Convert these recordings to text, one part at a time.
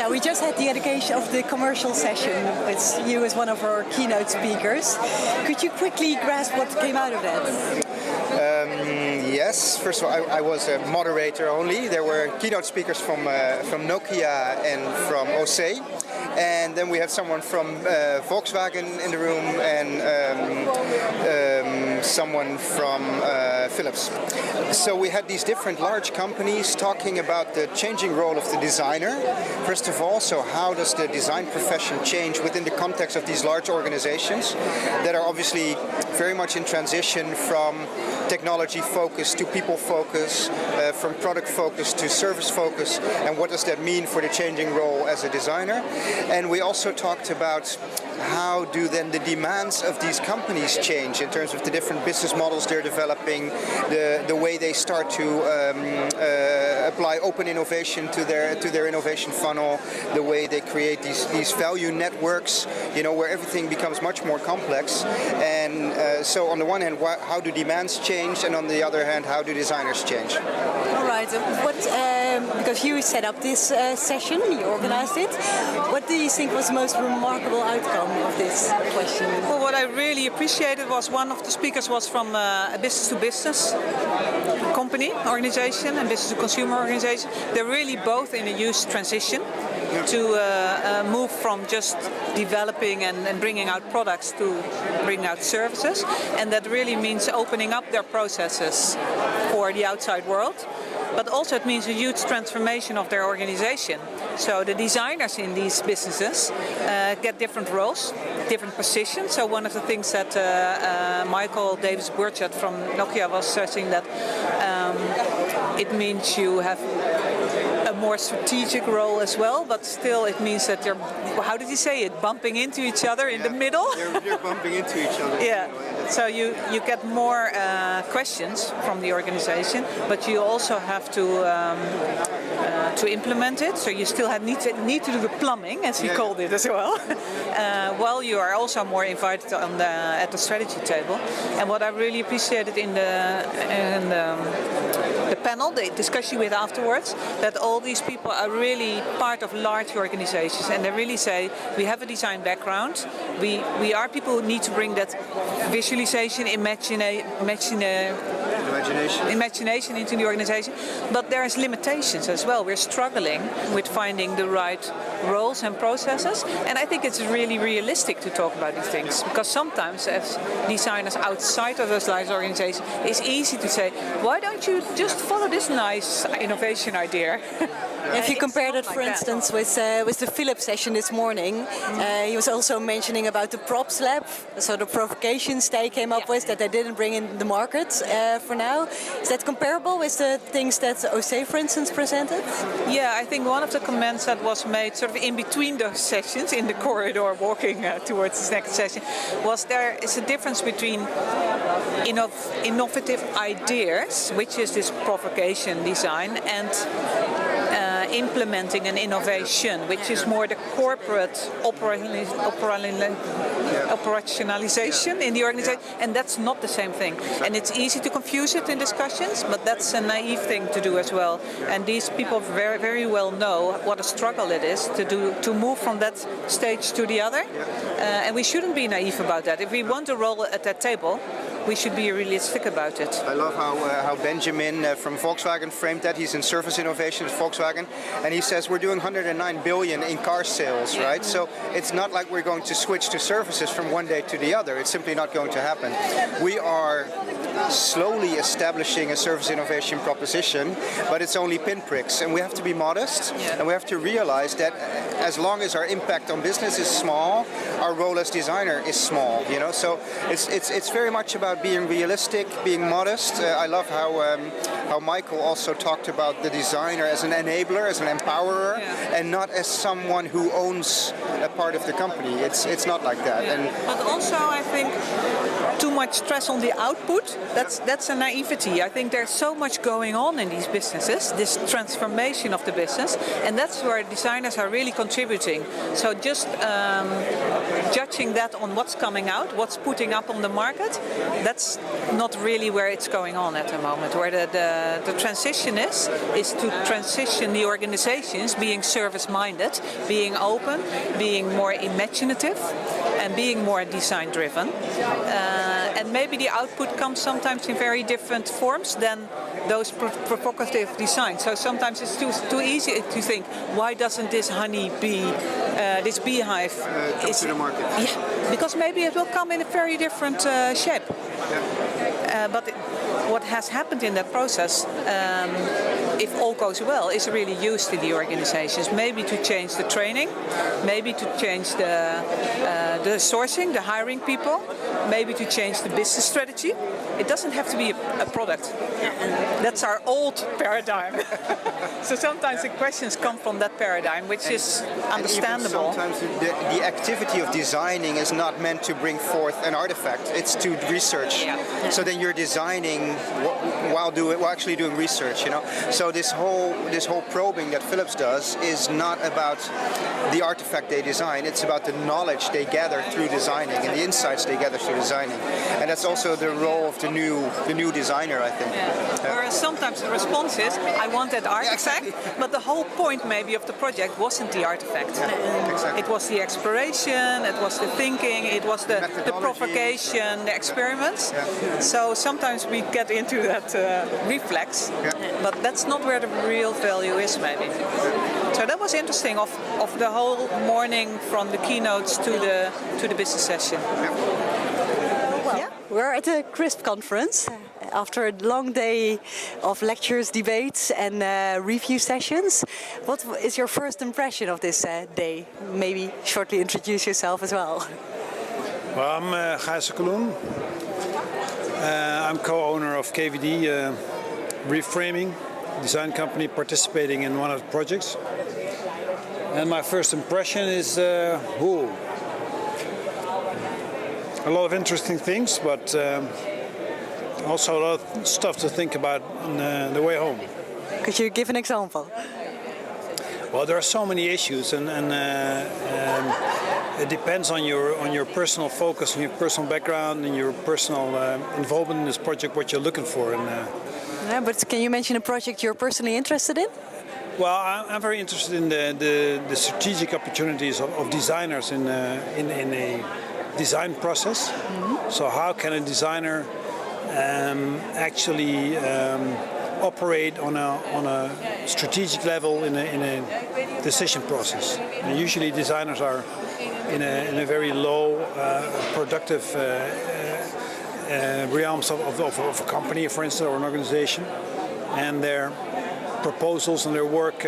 Yeah, we just had the education of the commercial session with you as one of our keynote speakers. Could you quickly grasp what came out of that? Yes, first of all, I was a moderator only. There were keynote speakers from Nokia and from OC. And then we have someone from Volkswagen in the room and someone from Philips. So we had these different large companies talking about the changing role of the designer. First of all, so how does the design profession change within the context of these large organizations that are obviously very much in transition from technology focus to people focus, from product focus to service focus, and what does that mean for the changing role as a designer. And we also talked about how do then the demands of these companies change in terms of the different business models they're developing, the way they start to apply open innovation to their innovation funnel, the way they create these value networks, where everything becomes much more complex. And so on the one hand, how do demands change, and on the other hand, how do designers change? All right. Because you set up this session, you organized it. What do you think was the most remarkable outcome of this question? Well, what I really appreciated was one of the speakers was from a business-to-business company organization and business-to-consumer organization. They're really both in a huge transition to move from just developing and bringing out products to bringing out services, and that really means opening up their processes for the outside world. But also it means a huge transformation of their organization. So the designers in these businesses get different roles, different positions. So one of the things that Michael Davis-Burchett from Nokia was saying that it means you have a more strategic role as well, but still it means that you're, how did he say it, bumping into each other in the middle? You're bumping into each other. Yeah. So you get more questions from the organization, but you also have to implement it. So you still need to do the plumbing, as he called it as well, while you are also more invited on at the strategy table. And what I really appreciated in the panel, the discussion with afterwards, that all these people are really part of large organizations, and they really say we have a design background. We are people who need to bring that visualization, imagination into the organization, but there is limitations as well. We're struggling with finding the right roles and processes, and I think it's really realistic to talk about these things, because sometimes as designers outside of those large organizations, it's easy to say, why don't you just follow this nice innovation idea? If you compare that, for instance, with the Philips session this morning, he was also mentioning about the props lab, so the provocations they came up with that they didn't bring in the market for now. Is that comparable with the things that OC, for instance, presented? Yeah, I think one of the comments that was made sort of in between those sessions, in the corridor walking towards the next session, was there is a difference between innovative ideas, which is this provocation design, and implementing an innovation, which is more the corporate operationalization in the organization, and that's not the same thing. And it's easy to confuse it in discussions, but that's a naive thing to do as well. And these people very, very well know what a struggle it is to move from that stage to the other, and we shouldn't be naive about that. If we want a role at that table, we should be realistic about it. I love how Benjamin from Volkswagen framed that. He's in service innovation at Volkswagen, and he says we're doing 109 billion in car sales, right? So it's not like we're going to switch to services from one day to the other. It's simply not going to happen. We are slowly establishing a service innovation proposition, but it's only pinpricks, and we have to be modest, and we have to realize that as long as our impact on business is small, our role as designer is small. So it's very much about being realistic, being modest. I love how Michael also talked about the designer as an enabler, as an empowerer, and not as someone who owns a part of the company. It's not like that. But also, I think too much stress on the output, that's a naivety. I think there's so much going on in these businesses, this transformation of the business, and that's where designers are really contributing. So just judging that on what's coming out, what's putting up on the market, that's not really where it's going on at the moment. Where the transition is to transition the organizations being service-minded, being open, being more imaginative, and being more design-driven. And maybe the output comes sometimes in very different forms than those provocative designs. So sometimes it's too easy to think, why doesn't this honeybee, this beehive, come to the market? Yeah, because maybe it will come in a very different shape. Yeah. But what has happened in that process, if all goes well, is really used in the organizations. Maybe to change the training, maybe to change the sourcing, the hiring people, maybe to change the business strategy. It doesn't have to be a product. That's our old paradigm. So sometimes the questions come from that paradigm, which is understandable. Sometimes the activity of designing is not meant to bring forth an artifact. It's to research. Yeah. So then you're designing while actually doing research. You know. So this whole probing that Philips does is not about the artifact they design. It's about the knowledge they gather through designing and the insights they gather through designing. And that's also the role of the new designer, I think. Yeah. Whereas sometimes the response is, I want that artifact, but the whole point maybe of the project wasn't the artifact. Exactly. It was the exploration, it was the thinking, it was the provocation, the experiments. Yeah. So sometimes we get into that reflex, but that's not where the real value is maybe. So that was interesting of the whole morning from the keynotes to the business session. Well, we're at a CRISP conference after a long day of lectures, debates and review sessions. What is your first impression of this day? Maybe shortly introduce yourself as well. Well, I'm Gijs Kaloen. I'm co-owner of KVD Reframing, design company participating in one of the projects. And my first impression is, a lot of interesting things, but also a lot of stuff to think about on the way home. Could you give an example? Well, there are so many issues, and it depends on your personal focus, on your personal background, and your personal involvement in this project, what you're looking for. Yeah, but can you mention a project you're personally interested in? Well, I'm very interested in the strategic opportunities of designers in a design process. Mm-hmm. So how can a designer actually operate on a strategic level in a decision process? And usually designers are in a very low productive realms of a company, for instance, or an organization, and their proposals and their work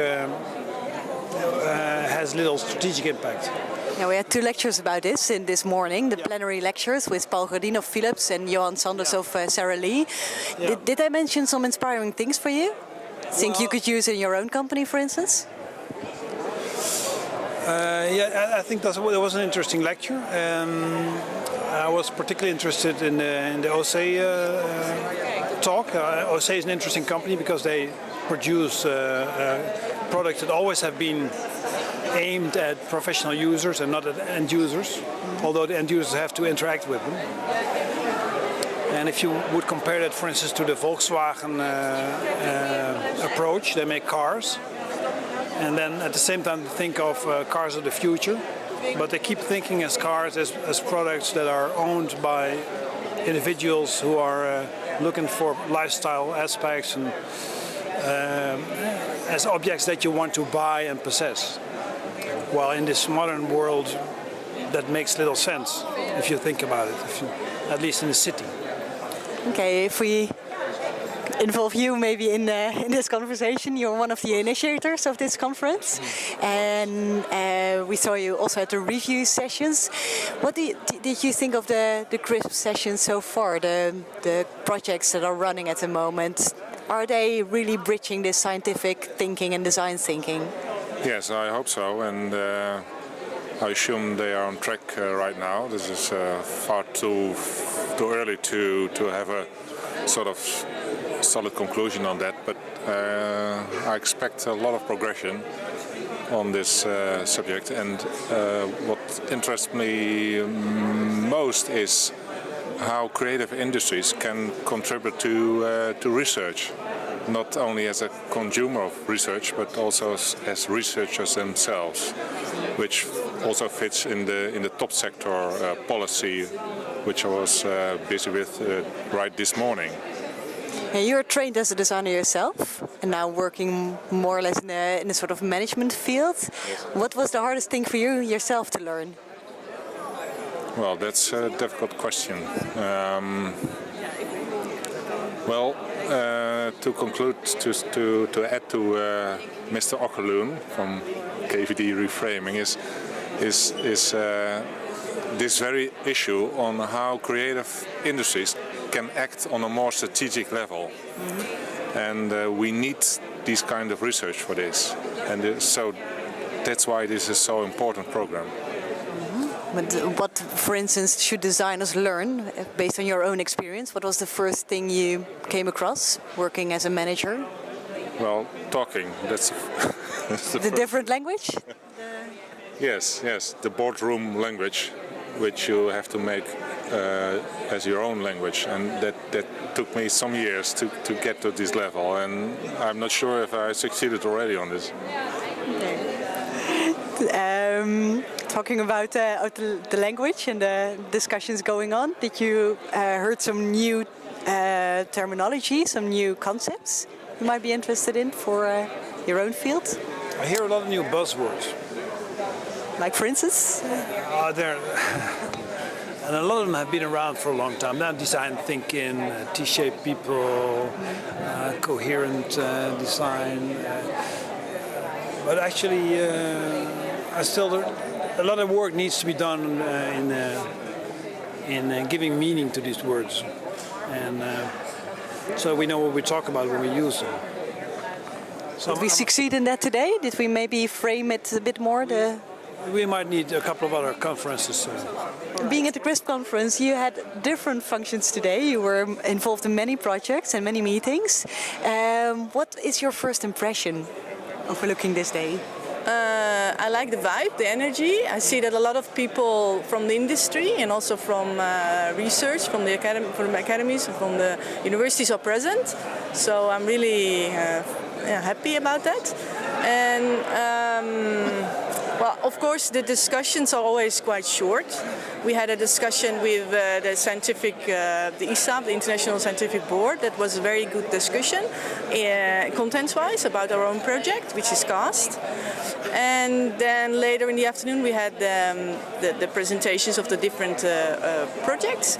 has little strategic impact. Yeah, we had two lectures about this in this morning, the plenary lectures with Paul Gordin of Philips and Johan Sanders of Sara Lee. Yeah. Did I mention some inspiring things for you? Think you could use in your own company, for instance? Yeah, I think that was an interesting lecture. I was particularly interested in the OC talk. OC is an interesting company because they produce products that always have been aimed at professional users and not at end users, although the end users have to interact with them. And if you would compare that, for instance, to the Volkswagen approach, they make cars, and then at the same time think of cars of the future, but they keep thinking as cars as products that are owned by individuals who are looking for lifestyle aspects and as objects that you want to buy and possess. While in this modern world, that makes little sense if you think about it, at least in the city. Okay, if we involve you maybe in this conversation, you're one of the initiators of this conference, and we saw you also at the review sessions. What did you think of the CRISP sessions so far, the projects that are running at the moment? Are they really bridging this scientific thinking and design thinking? Yes, I hope so, and I assume they are on track right now. This is far too too early to have a sort of solid conclusion on that. But I expect a lot of progression on this subject, and what interests me most is how creative industries can contribute to research, not only as a consumer of research, but also as researchers themselves, which also fits in the top sector policy, which I was busy with right this morning. You're trained as a designer yourself, and now working more or less in a sort of management field. Yes. What was the hardest thing for you yourself to learn? Well, that's a difficult question. To conclude, to add to Mr. Okkerloen from KVD Reframing is this very issue on how creative industries can act on a more strategic level. And we need this kind of research for this. And so that's why this is so important program. But what, for instance, should designers learn based on your own experience? What was the first thing you came across working as a manager? Well, talking. That's the different language? Yes, the boardroom language, which you have to make as your own language, and that took me some years to get to this level, and I'm not sure if I succeeded already on this. Talking about the language and the discussions going on, did you heard some new terminology, some new concepts you might be interested in for your own field? I hear a lot of new buzzwords. Like for instance? And a lot of them have been around for a long time. Now design thinking, T-shaped people, coherent design. But actually, a lot of work needs to be done in giving meaning to these words, and so we know what we talk about when we use them. So did we succeed in that today? Did we maybe frame it a bit more? We might need a couple of other conferences. Being at the CRISP conference, you had different functions today. You were involved in many projects and many meetings. What is your first impression overlooking this day? I like the vibe, the energy. I see that a lot of people from the industry and also from research, from the academies, from the universities are present. So I'm really happy about that. And well, of course, the discussions are always quite short. We had a discussion with the scientific, the ISAB, the International Scientific Board. That was a very good discussion, content-wise, about our own project, which is CAST. And then later in the afternoon, we had the presentations of the different projects.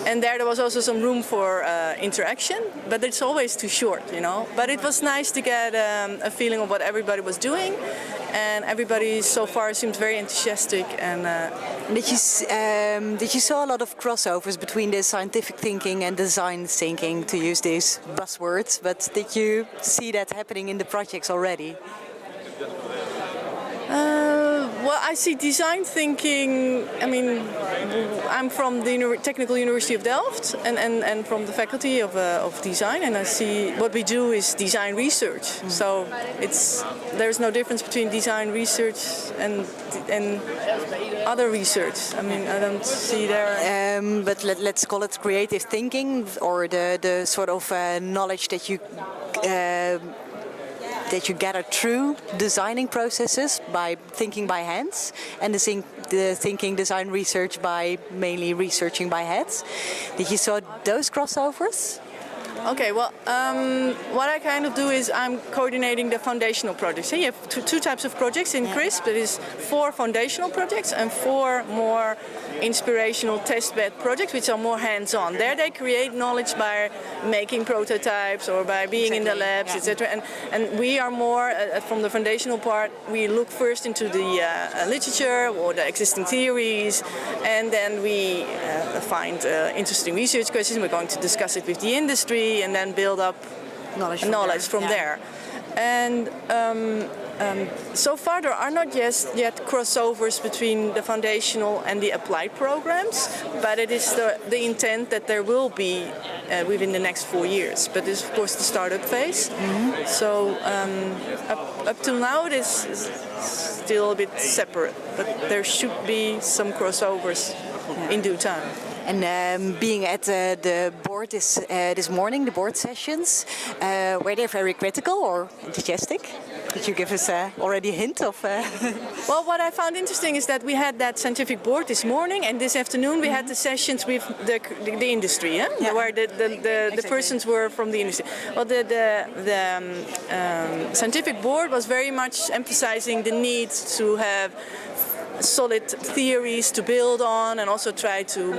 And there was also some room for interaction, but it's always too short, you know. But it was nice to get a feeling of what everybody was doing. And everybody so far seemed very enthusiastic. And did you saw a lot of crossovers between the scientific thinking and design thinking, to use these buzzwords? But did you see that happening in the projects already? Well, I see design thinking. I mean, I'm from the Technical University of Delft and from the faculty of design, and I see what we do is design research. So there's no difference between design research and other research. I mean, I don't see there. But let's call it creative thinking, or the sort of knowledge that you gather through designing processes by thinking by hands, and the thinking design research by mainly researching by heads. Did you saw those crossovers? Okay, well, what I kind of do is I'm coordinating the foundational projects. So you have two types of projects in CRISP. There is 4 foundational projects and 4 more inspirational testbed projects, which are more hands-on. There they create knowledge by making prototypes or by being in the labs, etc. And we are more, from the foundational part, we look first into the literature or the existing theories, and then we find interesting research questions. We're going to discuss it with the industry and then build up knowledge from there. And so far there are not yet crossovers between the foundational and the applied programs, but it is the intent that there will be within the next 4 years. But this is of course the startup phase. So up till now it is still a bit separate, but there should be some crossovers in due time. And being at the board this morning, the board sessions, were they very critical or enthusiastic? Could you give us already a hint of? Well, what I found interesting is that we had that scientific board this morning, and this afternoon we had the sessions with the industry, where the persons were from the industry. Well, the scientific board was very much emphasizing the need to have solid theories to build on, and also try to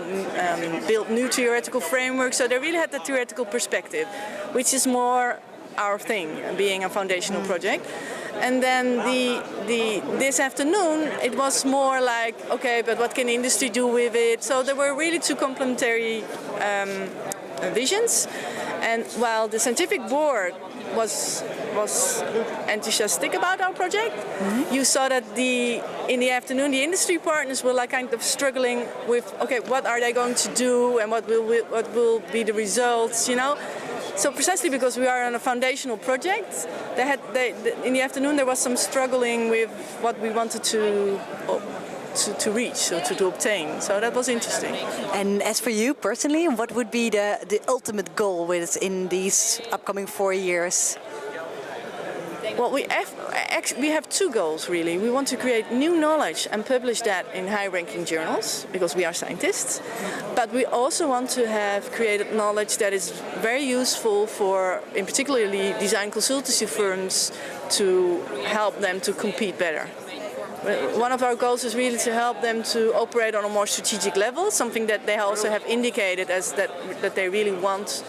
build new theoretical frameworks. So they really had the theoretical perspective, which is more our thing, being a foundational project. And then this afternoon it was more like, okay, but what can industry do with it? So there were really two complementary visions. And while the scientific board was enthusiastic about our project, you saw that in the afternoon the industry partners were like kind of struggling with, okay, what are they going to do and what will be the results, you know? So precisely because we are on a foundational project, in the afternoon there was some struggling with what we wanted to reach or to obtain. So that was interesting. And as for you personally, what would be the ultimate goal within these upcoming 4 years? Well, we have two goals really. We want to create new knowledge and publish that in high-ranking journals because we are scientists. But we also want to have created knowledge that is very useful for, in particularly, design consultancy firms to help them to compete better. One of our goals is really to help them to operate on a more strategic level, something that they also have indicated as that they really want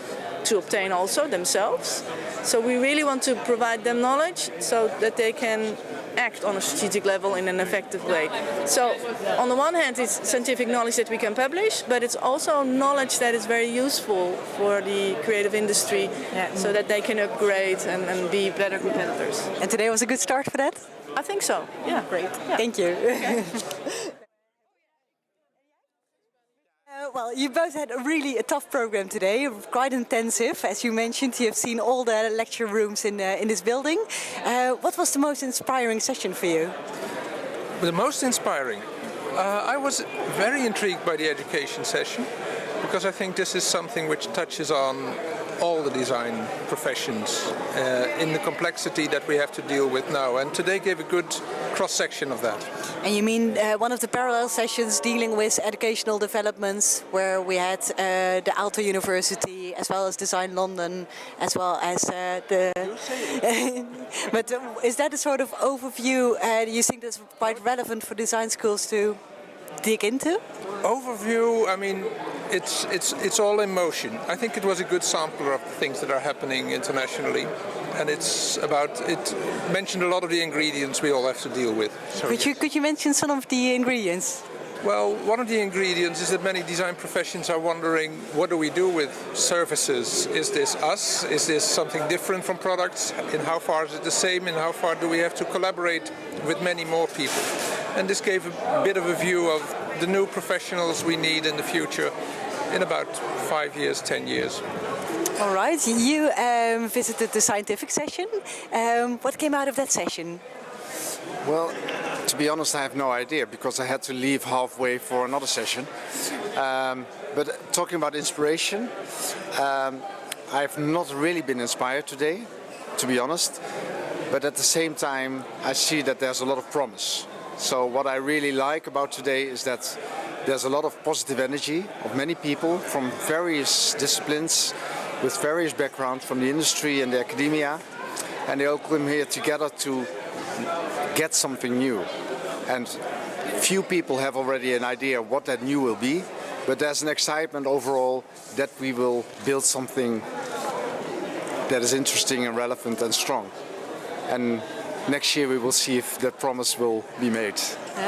to obtain also themselves. So we really want to provide them knowledge so that they can act on a strategic level in an effective way. So on the one hand it's scientific knowledge that we can publish, but it's also knowledge that is very useful for the creative industry, so that they can upgrade and be better competitors. And today was a good start for that? I think so, yeah. Great, yeah. Thank you. Well, you both had a tough program today, quite intensive. As you mentioned, you have seen all the lecture rooms in this building. What was the most inspiring session for you? The most inspiring? I was very intrigued by the education session, because I think this is something which touches on all the design professions in the complexity that we have to deal with now. And today gave a good cross-section of that. And you mean one of the parallel sessions dealing with educational developments, where we had the Aalto University as well as Design London as well as the... But is that a sort of overview do you think that's quite relevant for design schools to dig into? Overview, I mean, it's all in motion. I think it was a good sampler of the things that are happening internationally, and it mentioned a lot of the ingredients we all have to deal with. So, could you mention some of the ingredients? Well, one of the ingredients is that many design professions are wondering, what do we do with services? Is this us? Is this something different from products? In how far is it the same? In how far do we have to collaborate with many more people? And this gave a bit of a view of the new professionals we need in the future in about 5 years, 10 years. All right, you visited the scientific session. What came out of that session? Well, to be honest, I have no idea because I had to leave halfway for another session. But talking about inspiration, I've not really been inspired today, to be honest. But at the same time, I see that there's a lot of promise. So what I really like about today is that there's a lot of positive energy of many people from various disciplines, with various backgrounds from the industry and the academia. And they all come here together to get something new. And few people have already an idea what that new will be, but there's an excitement overall that we will build something that is interesting and relevant and strong. And next year we will see if that promise will be made.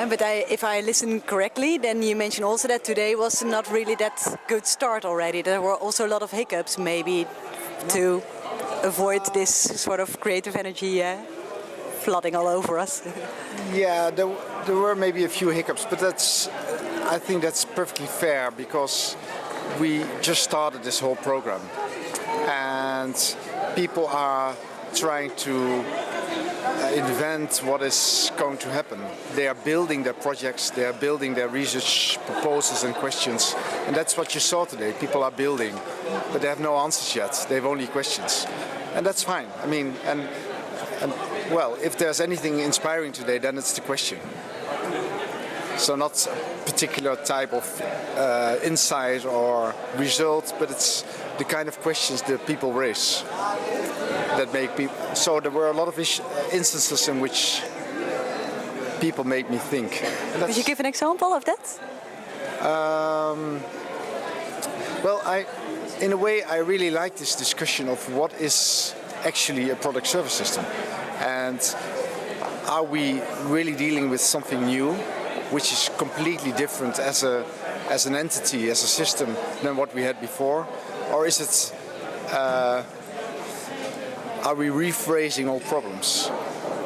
But if I listen correctly, then you mentioned also that today was not really that good start already. There were also a lot of hiccups maybe to avoid this sort of creative energy flooding all over us. Yeah, there were maybe a few hiccups, but I think that's perfectly fair because we just started this whole program and people are trying to invent what is going to happen. They are building their projects, they are building their research proposals and questions, and that's what you saw today. People are building, but they have no answers yet. They have only questions, and that's fine. I mean, and well, if there's anything inspiring today, then it's the question. So not a particular type of insight or result, but it's the kind of questions that people raise that make people. So there were a lot of instances in which people made me think. Could you give an example of that? Well, in a way, I really like this discussion of what is actually a product service system, and are we really dealing with something new, which is completely different as an entity, as a system, than what we had before, or is it? Are we rephrasing all problems?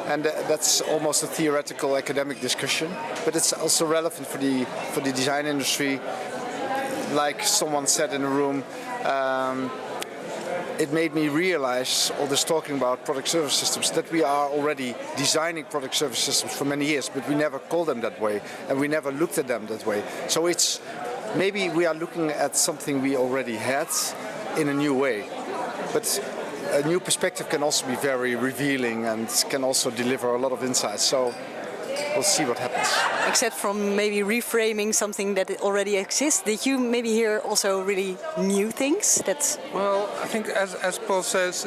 And that's almost a theoretical academic discussion, but it's also relevant for the design industry. Like someone said in the room, it made me realize, all this talking about product service systems, that we are already designing product service systems for many years, but we never called them that way, and we never looked at them that way. So it's maybe we are looking at something we already had in a new way. But a new perspective can also be very revealing and can also deliver a lot of insights. So we'll see what happens. Except from maybe reframing something that already exists, did you maybe hear also really new things? Well, I think as Paul says,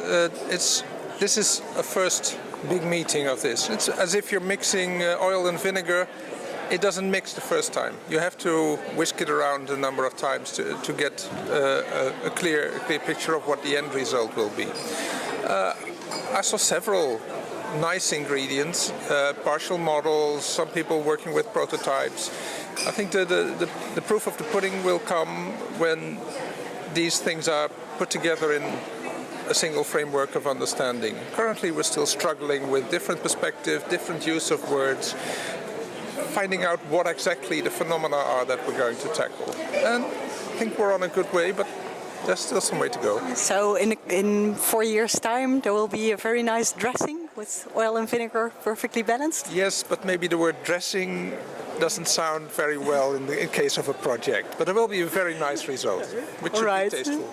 this is a first big meeting of this. It's as if you're mixing oil and vinegar. It doesn't mix the first time. You have to whisk it around a number of times to get a clear picture of what the end result will be. I saw several nice ingredients, partial models, some people working with prototypes. I think the proof of the pudding will come when these things are put together in a single framework of understanding. Currently we're still struggling with different perspectives, different use of words, finding out what exactly the phenomena are that we're going to tackle. And I think we're on a good way, but there's still some way to go. So in 4 years' time, there will be a very nice dressing with oil and vinegar perfectly balanced? Yes, but maybe the word dressing doesn't sound very well in case of a project. But there will be a very nice result, which should be tasteful.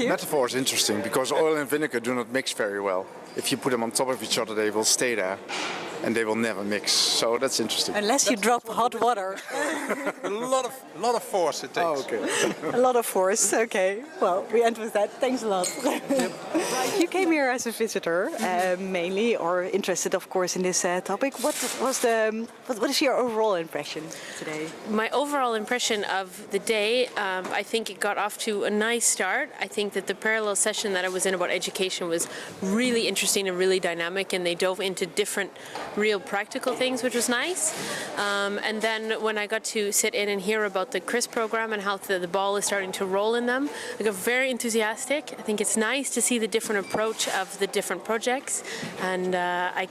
Metaphor is interesting because oil and vinegar do not mix very well. If you put them on top of each other, they will stay there. And they will never mix, so that's interesting. Unless you drop hot water. a lot of force it takes. Oh, okay. A lot of force, okay. Well, we end with that. Thanks a lot. You came here as a visitor, mainly, or interested, of course, in this topic. What is your overall impression today? My overall impression of the day, I think it got off to a nice start. I think that the parallel session that I was in about education was really interesting and really dynamic, and they dove into different real practical things, which was nice. And then when I got to sit in and hear about the CRIS program and how the ball is starting to roll in them, I got very enthusiastic. I think it's nice to see the different approach of the different projects, and I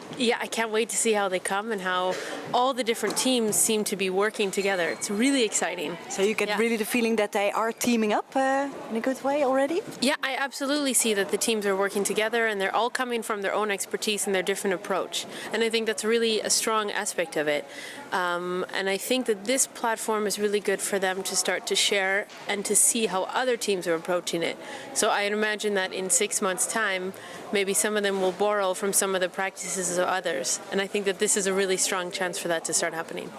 can't wait to see how they come and how all the different teams seem to be working together. It's really exciting. So you get really the feeling that they are teaming up in a good way already? Yeah, I absolutely see that the teams are working together and they're all coming from their own expertise and their different approach. And I think that's really a strong aspect of it. And I think that this platform is really good for them to start to share and to see how other teams are approaching it. So I imagine that in 6 months' time, maybe some of them will borrow from some of the practices of others. And I think that this is a really strong chance for that to start happening.